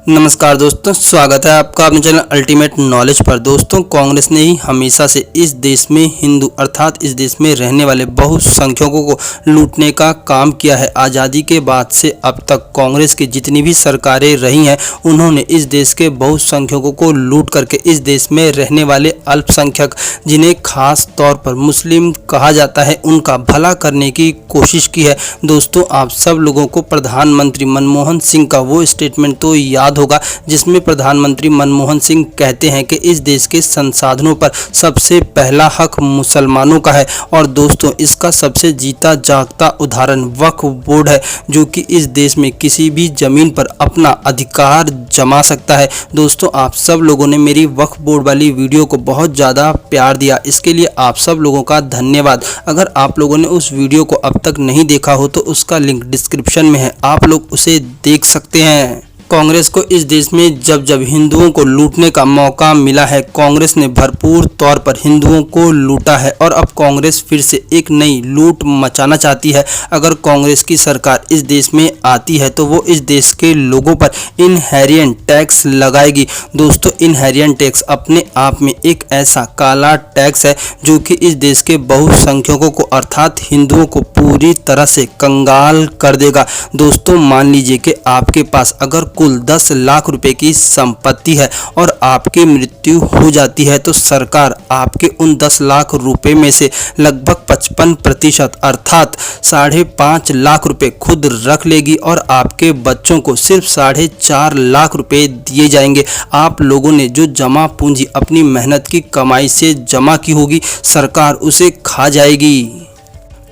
नमस्कार दोस्तों, स्वागत है आपका अपने चैनल अल्टीमेट नॉलेज पर। दोस्तों, कांग्रेस ने ही हमेशा से इस देश में हिंदू अर्थात इस देश में रहने वाले बहुसंख्यकों को लूटने का काम किया है। आज़ादी के बाद से अब तक कांग्रेस की जितनी भी सरकारें रही हैं, उन्होंने इस देश के बहुसंख्यकों को लूट करके इस देश में रहने वाले अल्पसंख्यक, जिन्हें खास तौर पर मुस्लिम कहा जाता है, उनका भला करने की कोशिश की है। दोस्तों, आप सब लोगों को प्रधानमंत्री मनमोहन सिंह का वो स्टेटमेंट तो याद होगा जिसमें प्रधानमंत्री मनमोहन सिंह कहते हैं कि इस देश के संसाधनों पर सबसे पहला हक मुसलमानों का है। और दोस्तों, इसका सबसे जीता जागता उदाहरण वक्फ बोर्ड है, जो कि इस देश में किसी भी जमीन पर अपना अधिकार जमा सकता है। दोस्तों, आप सब लोगों ने मेरी वक्फ बोर्ड वाली वीडियो को बहुत ज़्यादा प्यार दिया, इसके लिए आप सब लोगों का धन्यवाद। अगर आप लोगों ने उस वीडियो को अब तक नहीं देखा हो तो उसका लिंक डिस्क्रिप्शन में है, आप लोग उसे देख सकते हैं। कांग्रेस को इस देश में जब जब हिंदुओं को लूटने का मौका मिला है, कांग्रेस ने भरपूर तौर पर हिंदुओं को लूटा है और अब कांग्रेस फिर से एक नई लूट मचाना चाहती है। अगर कांग्रेस की सरकार इस देश में आती है तो वो इस देश के लोगों पर इनहेरिएंट टैक्स लगाएगी। दोस्तों, इनहेरिएंट टैक्स अपने आप में एक ऐसा काला टैक्स है जो कि इस देश के बहुसंख्यकों को अर्थात हिंदुओं को पूरी तरह से कंगाल कर देगा। दोस्तों, मान लीजिए कि आपके पास अगर कुल 10 लाख रुपए की संपत्ति है और आपकी मृत्यु हो जाती है तो सरकार आपके उन 10 लाख रुपए में से लगभग 55% अर्थात 5.5 लाख रुपए खुद रख लेगी और आपके बच्चों को सिर्फ 4.5 लाख रुपए दिए जाएंगे। आप लोगों ने जो जमा पूंजी अपनी मेहनत की कमाई से जमा की होगी, सरकार उसे खा जाएगी।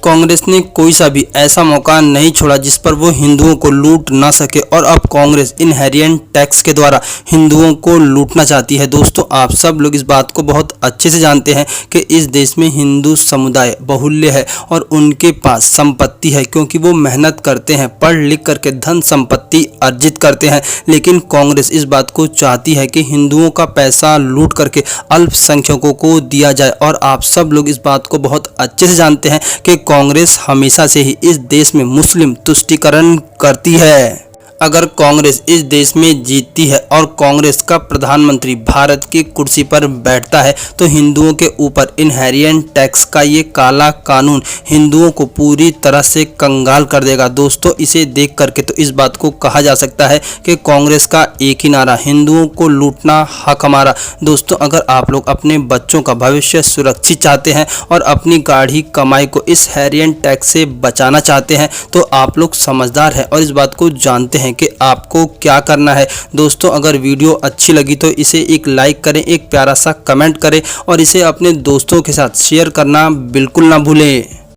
कांग्रेस ने कोई सा भी ऐसा मौका नहीं छोड़ा जिस पर वो हिंदुओं को लूट ना सके और अब कांग्रेस इनहेरिएंट टैक्स के द्वारा हिंदुओं को लूटना चाहती है। दोस्तों, आप सब लोग इस बात को बहुत अच्छे से जानते हैं कि इस देश में हिंदू समुदाय बहुल्य है और उनके पास संपत्ति है, क्योंकि वो मेहनत करते हैं, पढ़ लिख करके धन संपत्ति अर्जित करते हैं। लेकिन कांग्रेस इस बात को चाहती है कि हिंदुओं का पैसा लूट करके अल्पसंख्यकों को दिया जाए और आप सब लोग इस बात को बहुत अच्छे से जानते हैं कि कांग्रेस हमेशा से ही इस देश में मुस्लिम तुष्टीकरण करती है। अगर कांग्रेस इस देश में जीतती है और कांग्रेस का प्रधानमंत्री भारत की कुर्सी पर बैठता है तो हिंदुओं के ऊपर इनहेरिएंट टैक्स का ये काला कानून हिंदुओं को पूरी तरह से कंगाल कर देगा। दोस्तों, इसे देख करके तो इस बात को कहा जा सकता है कि कांग्रेस का एक ही नारा, हिंदुओं को लूटना हक हमारा। दोस्तों, अगर आप लोग अपने बच्चों का भविष्य सुरक्षित चाहते हैं और अपनी गाढ़ी कमाई को इस हेरिएंट टैक्स से बचाना चाहते हैं तो आप लोग समझदार हैं और इस बात को जानते हैं कि आपको क्या करना है। दोस्तों, अगर वीडियो अच्छी लगी तो इसे एक लाइक करें, एक प्यारा सा कमेंट करें और इसे अपने दोस्तों के साथ शेयर करना बिल्कुल ना भूलें।